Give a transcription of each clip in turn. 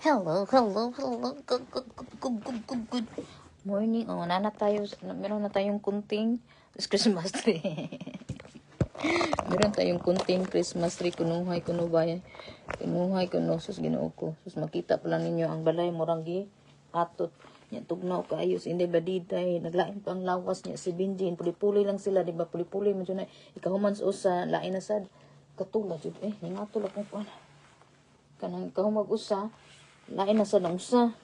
Hello. Good morning. Oh, meron na tayong kunting Christmas tree. Meron tayong kunting Christmas tree. Kunuhay, kunubay. Kunuhay, sus Ginoo ko. Sus makita pala ninyo ang balay morangi atot. Nya tugnaw kaayos hindi badiday naglain pa ang lawas niya si Benjin puli-puli lang sila di ba puli-puli man na ikahuman sa usa lain na sad katulad jud ningatol akong kuan kanang ikaw mag-usa lain na sad ang usa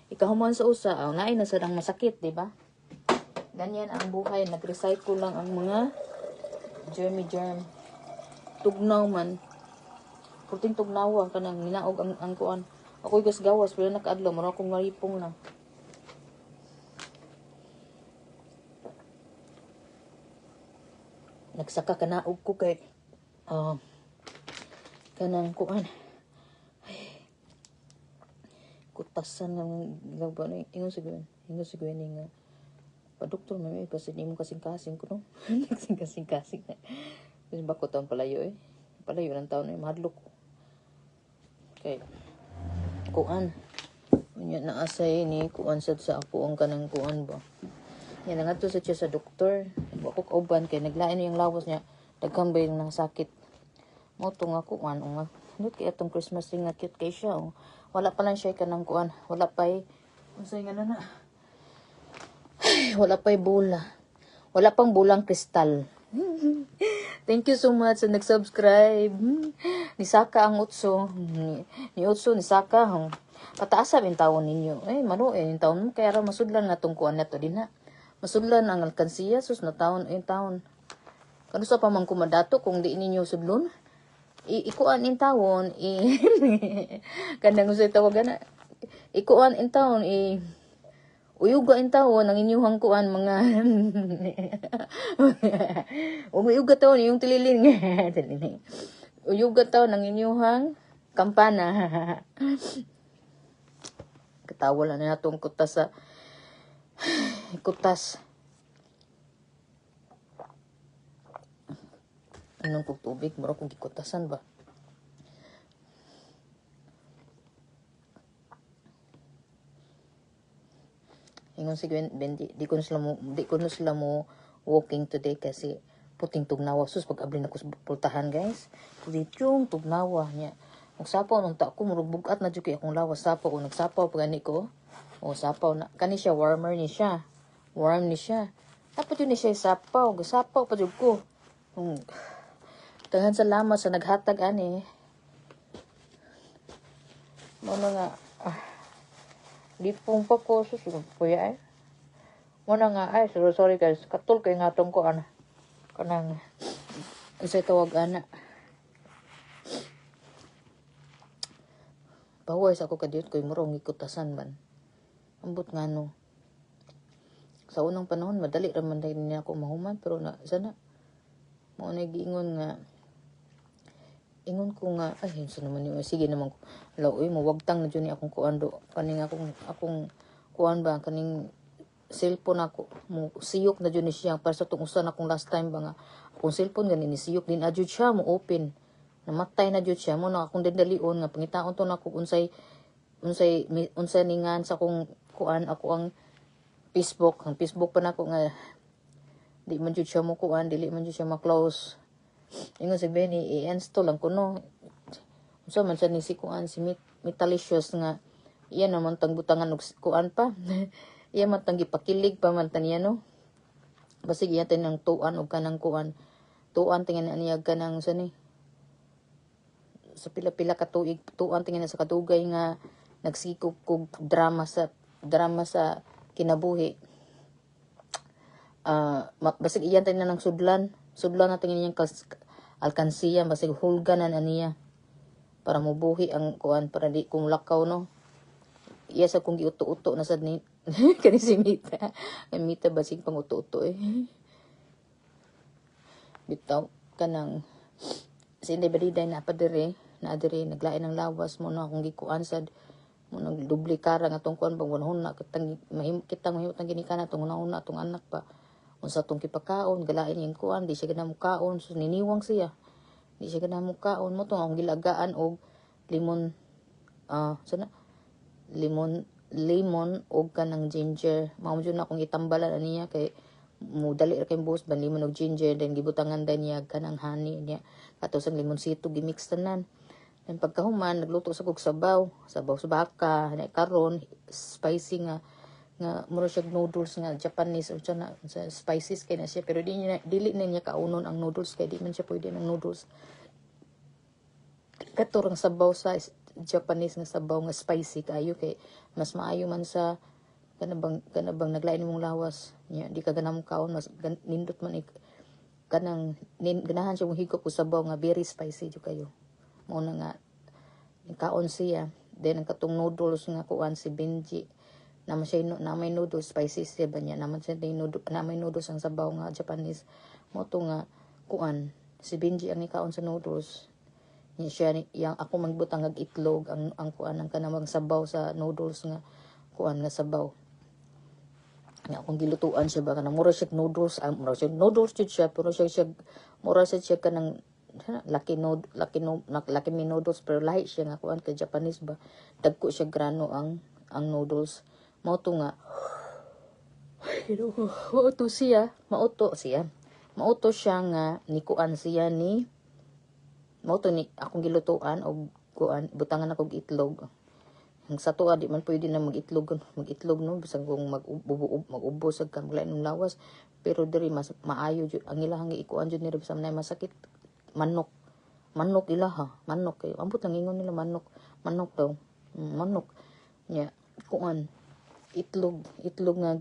ikahuman sa usa lain na sad ang masakit di ba ganyan ang buhay nag-recycle lang ang mga germ tugnaw man puting tugnawa kanang ninaog ang kuan ako'y gasgawas pero nakaadlaw mura akong maripong lang. Nagsaka kanaog ko kay kanang kuan kutasan ng gaba na ingon siguro ni nga pa doktor may kasi di mo kasing-kasing ko no kasing-kasing na kasi bako taon palayo ng taon mahadlok kay kuan nya naasay ni kuan sad sa ako ang kanang kuan ba yan nga to sa doktor ako kauban kay naglain yung lawas niya daghang bay nang sakit mo to nga kuan nga nut kay atong Christmas tree nga cute kay siya wala pa lang siya kanang kuan wala pay unsay nga na wala pay bula wala pang bulang kristal. Thank you so much sa nag-subscribe. Ni Saka ang utso. Ni utso ni Saka. Pataasa yung taon ninyo. Mano yung taon mo. Kaya masudlan na itong kuan na to din ha. Masudlan ang alkansiya. Sus na taon. Taon. Kano sa pamang kumadato kung di ninyo sudlon? Ikuan in taon. Kandang usay tawagan na. Ikuan in taon. Uyuga in taon ang inyuhang kuan mga uyuga taon yung tililin uyuga taon ang inyuhang kampana katawa lang na natong kutas sa kutas anong kong tubig mura kong gikutasan ba ingon si Gwen Benji di ko na sila mo walking today kasi puting tugnawa sus pag abli na ko sa pultahan guys puting tugnawa niya nagsapaw nung ta ko murug bugat na jud kay akong lawas sapaw ko nagsapaw pag ani ko sapaw na kani siya warm ni siya tapos yun ni siya sapaw gasapaw pa jud ko daghan salamat sa naghatag ani mo nga lipong pa ko susunod kuya muna nga sorry guys katul kay nga tong ko kanang isa tawag ana bawais ako kadiyot ko'y murong ikutasan man ambot nga no sa unang panahon madali raman din niya ako mahuman pero sana mo na giingon nga ingon ko nga sa naman yun sige naman ko laoy mo wagtang na dyan ni akong kuan do kaning akong kuan ba kaning cellphone ako mo siyok na dyan ni siya para sa tungusan akong last time ba nga akong cellphone ganin ni siyok din adjud siya mo open namatay na jud siya mo na akong dendalion nga pangitaon to na ko unsay ningan sa akong kuan ako ang Facebook pa nako nga di man jud siya mo kuan dili man jud siya ma-close ingon si Benny i-install lang kuno unsa man sa ni si kuan si Metalicious nga iya naman tang butangan og kuan pa iya man tang gipakilig pa man taniya no basig iya tan nang tuan og kanang kuan tuan tingin niya kanang sa ni sa pila-pila ka tuig tuan tingin sa kadugay nga nagsikop kog drama sa kinabuhi basig iyan tayo na ng sudlan na tingin niyang alkansiya basig hulganan aniya para mubuhi ang kuan para di kung lakaw no iya sa kung giuto-uto na sad ni kani si Mita basig pang uto-uto bitaw kanang hindi baliday na adire naglain ng lawas mo na akong gikuan sad mo nagdubli kara nga tong kuan bang wanahon na kitang mahimutang ginikana tong una tong anak pa unsa tong kipakaon galain yung kuan di siya gana mukaon so niniwang siya di siya gana mukaon mo tong akong gilagaan og limon sana lemon og kanang ginger. Mao jud na akong itambalan niya kay mo dali ra kay buhos ban lemon og ginger, then gibutangan dan niya kanang honey niya katos ang limonsito gimix tanan. Then pagkahuman nagluto sa kog sabaw sa baka na karon spicy nga mura siya noodles nga Japanese o na sa spices kay na siya, pero dili na niya kaunon ang noodles kay di man siya pwede ng noodles. Katurang sabaw sa Japanese nga sabaw nga spicy kayo kay mas maayo man sa kanabang naglain mong lawas niya, di ka ganam kaon mas nindot man ganahan siya mong higop og sabaw nga very spicy jud kayo. Mao na nga kaon siya. Then ang katong noodles nga kuan si Benji naman siya na may noodles spicy siya ba niya naman siya na may noodles ang sabaw nga Japanese. Mo to nga kuan si Benji ang ikaon sa noodles niya siya yang ako magbutang og itlog ang kuan ang kanang sabaw sa noodles nga kuan nga sabaw nga akong gilutuan siya ba kanang mura siya noodles mura siya noodles jud siya pero siya mura siya kanang laki mi noodles pero lahi siya nga kuan kay Japanese ba dagko siya grano ang noodles. Mao to nga mauto siya nga ni kuan siya ni mauto ni akong gilutuan og kuan butangan ako og itlog. Ang sa tuwa di man pwede na mag-itlog no bisag kung mag-ubos sa kamlain ng lawas, pero diri mas maayo jud ang ilahang ikuan jud nila bisag nay masakit manok ilaha manok kayo ambot lang ingon nila manok daw manok nya kuan itlog nga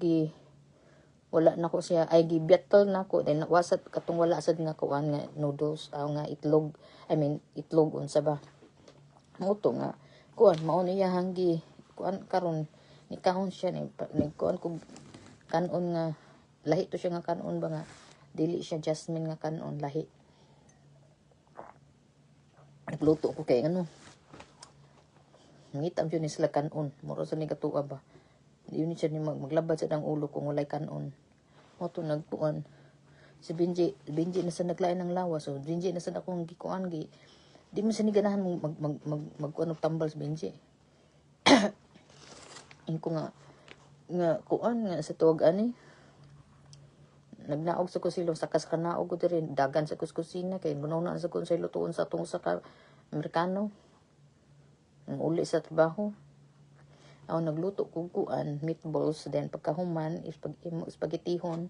wala nako siya ay gibattle nako then wasat katong wala sad nga kuan nga noodles nga itlog itlog unsa ba mo to nga kuan mao niya hanggi kuan karon ni kaon siya ni kuan kog kanon nga lahi to siya nga kanon ba nga dili siya jasmine nga kanon lahi. Nagluto ko kay ngitam yun ni sila kanon mura sa ni katuwa ba yun siya ni maglabad sa dang ulo kung walay kanon. Mo to nagkuan si Benji na sa naglain ng lawas so Benji na sa akong gikuan di man sa ni ganahan magkuan og tambal sa Benji. Ingko nga kuan nga sa tuwag ani nagnaog sa kusilo sa kanaog ko diri dagan sa kuskusina kay munawna sa kun sa lutuon sa tungsa ka Amerikano ang uli sa trabaho. Ako nagluto ko kuan meatballs then pagkahuman spaghettihon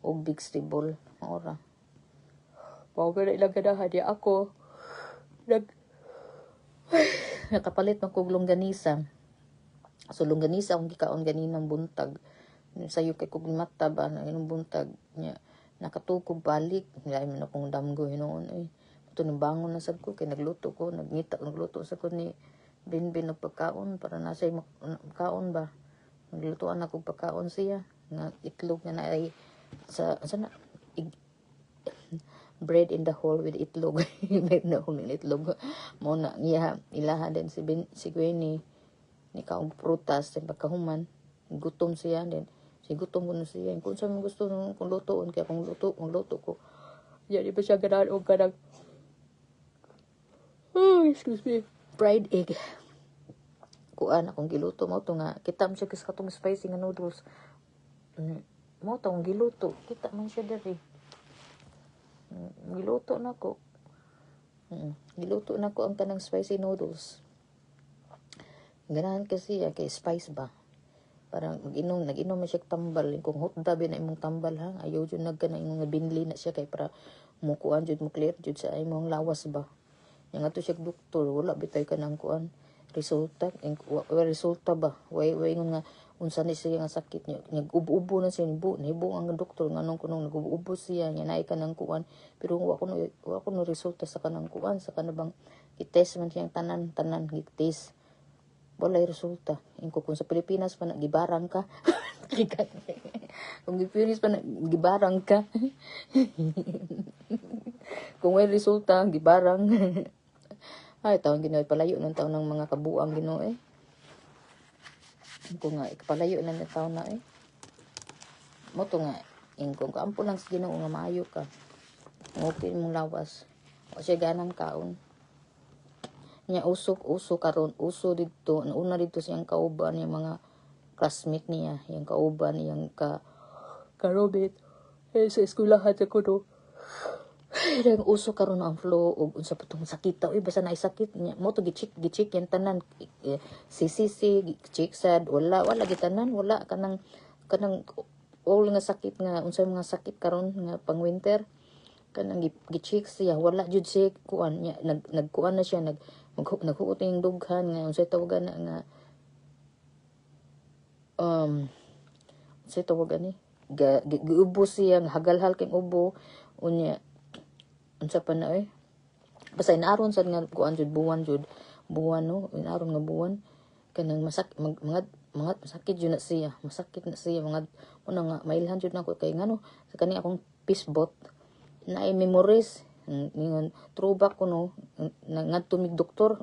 og vegetable ora power ila ganahan di ako nakapalit man kog longganisa. So longganisa akong gikaon ganinang buntag. Sayo kay kog mata ba na inong buntag nya nakatukog balik. Lain man akong damgo hinoon Ito bangon na sad ko kay nagluto sa ko ni Binbin og pagkaon para nasay kaon ba. Naglutoan ako pagkaon siya nga itlog nga naay sa bread in the hole with itlog. Bread na hole with itlog. Mo na niya ilaha din si Gwenny ni kaong prutas sa pagkahuman. Gutom siya din. Si gutom ko na siya. Kung saan mo gusto kung lutoon kaya kung luto ko. Yan di ba siya ganahan o ganang excuse me. Fried egg. Kuan akong giluto mo to nga kita mo siya kasi katong spicy nga noodles. Mo to akong giluto. Kita man siya diri. Giluto na ko ang kanang spicy noodles. Ganahan kasi kay spice ba parang nag-inom man siya tambal kung hot dabi na imong tambal ha ayaw jud nagkana imong binli na siya kay para mukuan jud mo clear jud sa imong lawas ba yang ato siya doktor wala bitay ka nang kuan resulta ba way nga unsa ni siya nga sakit niya nag-ubo na siya nibo ang doktor nganong kunong nag-ubo siya nya naay ka nang kuan pero wa ko no resulta sa kanang kuan sa kanabang i-test man siyang tanan i-test walay resulta kung sa Pilipinas pa nagibarang ka kung Pilipinas pa nagibarang ka kung may resulta gibarang ay taon Ginoo palayo ng taon ng mga kabuang Ginoo kung nga ikapalayo na ng taon na mo to nga kung kaampo lang sa Ginoo nga maayo ka okay mong lawas o siya ganang kaon Nya uso karon, uso dito, una dito siyang kauban yung mga classmate niya, yung kauban yung karobit. Sa eskwelahan sa kuno. Ang uso karon ang flow ug unsa pa tong sakit uy basta na sakit niya mo to gichik yan tanan sisisi gichik sad wala gitanan wala kanang all nga sakit nga unsay mga sakit karon nga pang winter kanang gichik siya wala jud siya kuan niya nagkuan na siya naghuot yung dughan nga unsay tawagan na nga unsay tawagan ni giubo siya hagalhal king ubo unya unsa pa na basta inaaron sad nga kuan jud buwan no inaaron nga buwan kanang mga masakit jud na siya mga una nga mailhan jud nako kay ngano sa kani akong pisbot na memories ningon throwback ko no ngadto mig doktor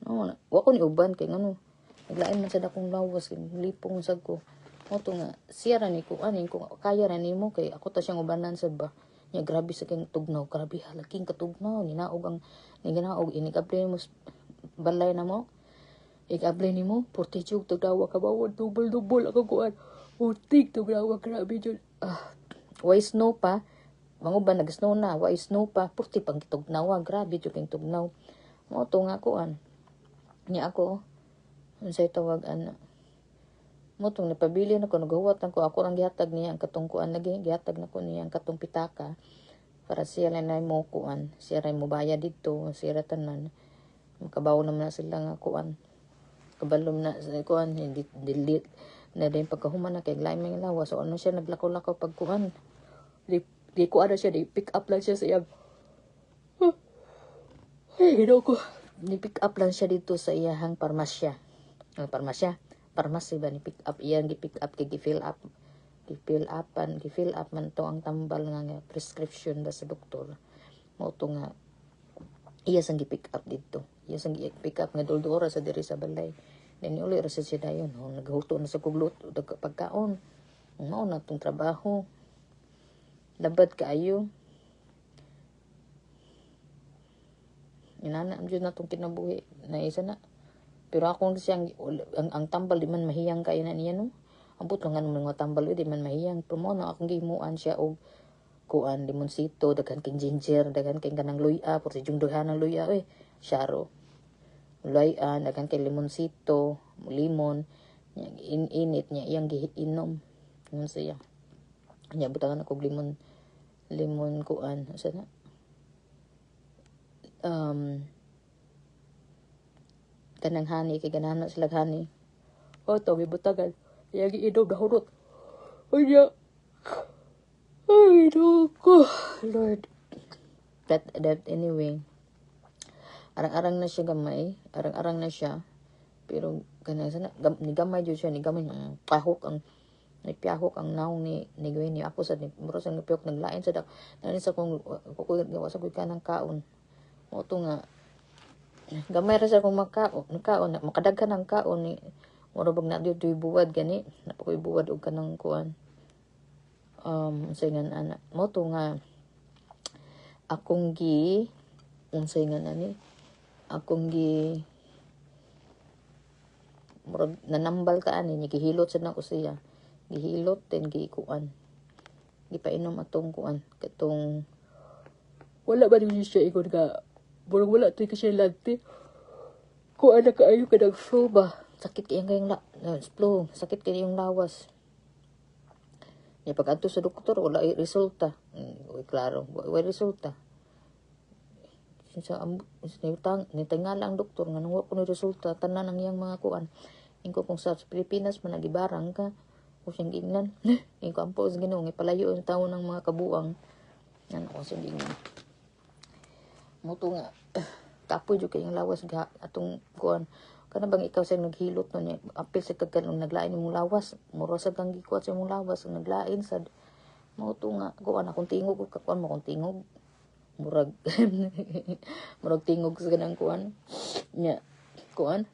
no wa ko ni uban kay ngano naglain man sad akong lawas lipong sad ko mo to nga siya ra ni ko ani ko kaya ra nimo kay ako ta siyang ubanan sad ba nya grabe sa king tugnaw grabe halaking katugnaw ninaog inigable mo balay na mo igable nimo 40 tugdawa ka bawod double ako kuan utik tugdawa grabe jud why snow pa manguban nag-snow na why snow pa 40 pang tugnaw grabe jud king tugnaw mo to nga kuan nya ako unsay tawag ana mo tong napabili na ko naghuwat ko ako ang gihatag niya ang katong kuan lagi gihatag na ko niya ang katong pitaka para siya lang na mo kuan siya ray mo bayad dito siya ra tanan makabaw naman na sila nga kuan kabalom na sa kuan hindi delete na din pagkahuman na kay lain lawas so ano siya naglakaw-lakaw pag kuan di ko ada siya di pick up lang siya sa iyang ko ni pick up lang siya dito sa iyahang parmasya parmasi ba ni pick up iyan gi-pick up kay gi-fill up man to ang tambal nga prescription ba sa doktor mo to nga iya sang gi-pick up dito iya sang gi-pick up nga duldura sa diri sa balay then uli ra siya dayon naghuto na sa kuglut pagkaon mao na tong trabaho labad kaayo inana amjud na tong kinabuhi na isa na pero akong siyang ang tambal di man mahiyang kay na niya no ambot lang nga mga tambal di man mahiyang pero mo na akong gihimuan siya og kuan limonsito daghan king ginger daghan king kanang luya por si jung daghan ng luya syaro luya daghan kay limonsito limon init niya iyang giinom ngon siya nya butangan ako limon kuan asa na kanang honey kay ganahan sila honey to may butagan iya giinom na hurot unya ay ko Lord that anyway arang-arang na siya gamay arang-arang na siya pero kanang sana ni gamay jud siya ni gamay ang pahok ang nagpiyahok ang naong ni Gwen ako sa ni muro sa nagpiyok naglain sa dak nani sa kong gawa sa gud kanang kaon mo to nga gamay ra sa kong makaon makadaghan ang kaon ni mura bag na dito buwad gani napakoy buwad og kanang kuan unsay nga ana mo to nga akong gi unsay nga nani akong gi murag nanambal ka ani gihilot sad na ko siya gihilot then gikuan gipainom atong kuan katong wala ba din siya ikon ka murag wala to kasi lagti kuan na kaayo ka nag flu ba sakit kayong flu sakit kayong lawas niya pag adto sa doktor wala resulta klaro wala resulta sa nitingala ang doktor nga nang wa ko ni resulta tanan ang iyang mga kuan ingko kung sa Pilipinas man nagibarang ka o siyang gingnan ingko ampo sa Ginoo palayo ang tawo ng mga kabuang nan o siyang gingnan mo to nga kapoy jud kay ang lawas ga atong kuan kana bang ikaw sa naghilot no niya apil sa kagkanong naglain imong lawas mura sa kang gikuat sa imong lawas naglain sad mo to nga kuan akong tingog ko kuan mo akong tingog murag tingog sa ganang kuan nya kuan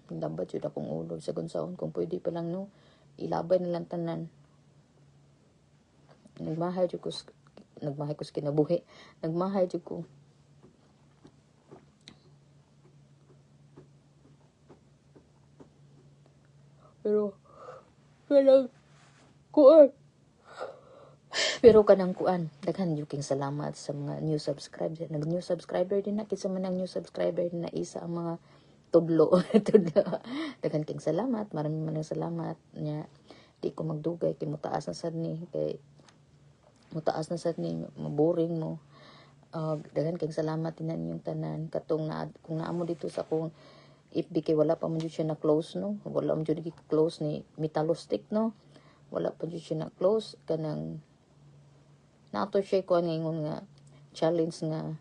dapat jud akong ulo sa gunsaon kung pwede pa lang no ilabay na lang tanan nagmahay jud ko sa kinabuhi nagmahay jud ko Pero kanang kuan. Pero kanang kuan, daghan yuking salamat sa mga new subscribers. Nag-new subscriber din na, kinsa man ang new subscriber din na isa ang mga tudlo. Tudlo. Daghan king salamat, maraming salamat nya. Di ko magdugay kay mutaas na sad ni, kay mutaas na sad ni, maboring mo. Daghan king salamat din ninyong tanan katong na kung naamo dito sa akong FB kay wala pa man jud siya na close no, wala man jud close ni Metalostic no, wala pa jud siya na close kanang nato siya ko ngayon nga challenge nga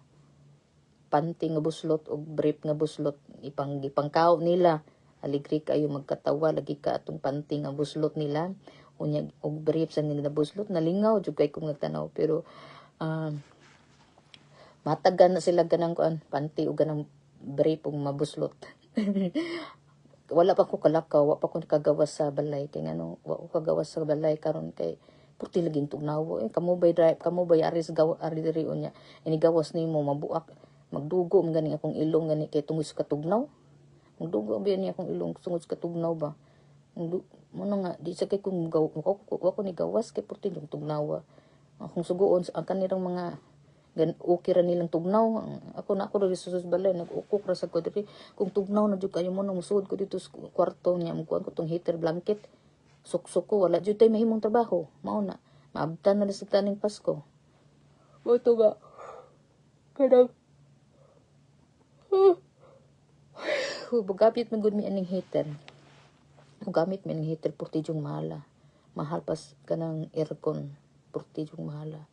panty nga buslot o brief nga buslot ipangkaw nila aligri kayo magkatawa lagi ka atong panty nga buslot nila unya og brief sa nila buslot nalingaw jud kay kung nagtanaw pero matagan na sila ganang kuan panty o ganang brief og mabuslot. Wala pa ko kalakaw, wala pa ko kagawas sa balay kay ngano wa ko kagawas sa balay karon kay puti laging tugnaw kamo bay drive kamo bay aris gaw ari diri unya ini gawas nimo mabuak magdugo man gani akong ilong gani kay tungod sa katugnaw magdugo ba ni akong ilong tungod sa katugnaw ba mo nga di sa kay kung ko ni gawas kay puti lang tugnaw akong suguon ang kanirang mga okay ra nilang tugnaw ako na ako diri sa balay nag-ukok ra sa ko diri kung tugnaw na jud kayo mo nang musud ko dito sa kwarto niya mo ko tong heater blanket suksok ko wala jud tay mahimong trabaho mao na maabtan na sa taning Pasko mo to ga kadang gamit man gud mi aning heater gamit mi aning heater purti jung mahal pas kanang aircon purti jung mahala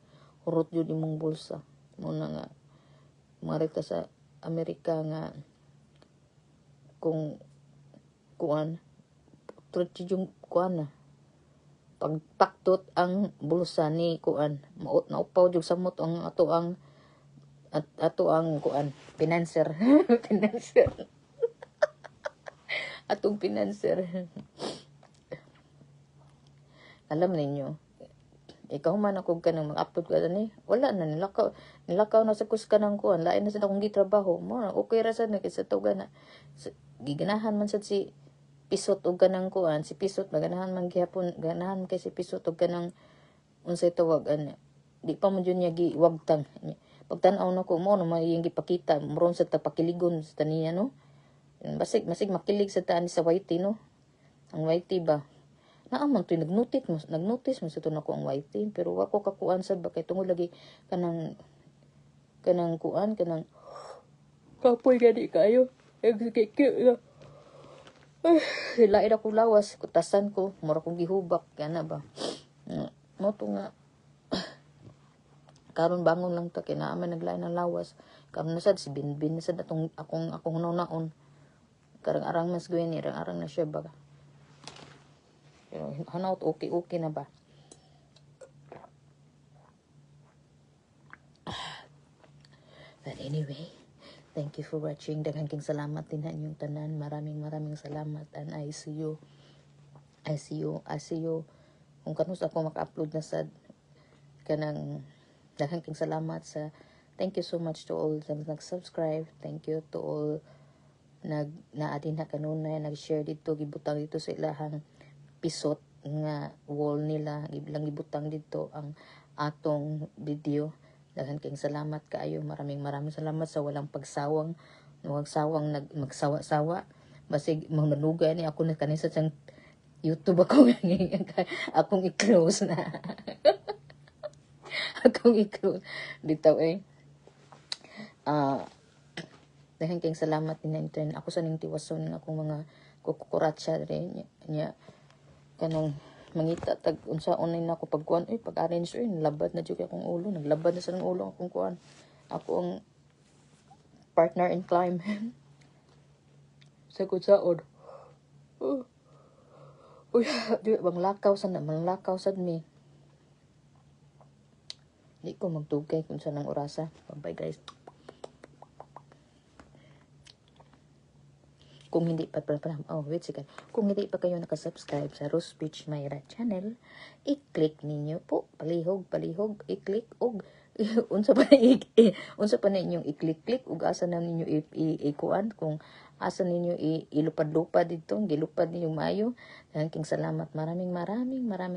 urot jud imong bulsa mo na nga marita sa Amerika nga kung kuan purti jung kuan na pagpaktot ang bulsa ni kuan naupaw jud samot ang ato ang kuan financer financer atong financer alam ninyo ikaw man ako kanang mag-upload ka ni wala na nilakaw na sa kuskanang kuan lain na sa akong gitrabaho mo okay ra sad na kaysa tugan na giganahan man sad si pisot og kanang kuan si pisot maganahan man gihapon ganahan kay si pisot og kanang unsay tawag di pa man jud niya giwagtang pagtan-aw na ko mo no may gipakita moron sa tapakiligon sa taniya no masig makilig sa taan sa YT no ang YT ba naaman to nagnotice mo sa to nako ang YT pero wako kakuan sad ba kay tungod lagi kanang kuan kanang kapoy gani kayo lain ako lawas kutasan ko mura kong gihubak kana ba mo to nga karon bangon lang ta kay naa man naglain ng lawas karon na sad si Binbin na sad atong akong naon karang arang mas gwen arang na siya ba pero hanaut okay na ba but anyway thank you for watching. Daghang king salamat din sa inyong tanan. Maraming salamat. And I see you. Kung kanus ako maka-upload na sad kanang daghang king salamat sa thank you so much to all sa nag-subscribe. Thank you to all naadin na kanunay nag-share dito gibutang dito sa ilahang pisot nga wall nila gibilang gibutang dito ang atong video. Daghan king salamat kaayo. Maraming salamat sa walang pagsawang magsawa-sawa. Basig manunugay ni ako na kanisa sang YouTube ako akong i-close na. akong i-close bitaw daghan king salamat din internet. Ako sa ning tiwason ng akong mga kukuratsa rin nya kanang mangita tag unsa online na ako pagkuan pag-arrange nalabad na jud akong ulo naglabad na sa ng ulo akong kuan ako ang partner in crime sa kutsaon di manglakaw sad mi di ko magtugay kung saan ang orasa bye guys. Kung hindi pa kung hindi pa kayo nakasubscribe sa Rose Beach Myra channel, i-click ninyo po, palihog, i-click og unsa pa unsa pa ninyong i-click-click ug asa na ninyo ikuan kung asa ninyo ilupad-lupad dito, gilupad ninyo maayo. King salamat. Maraming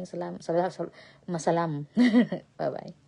salamat. Masalam. Bye bye.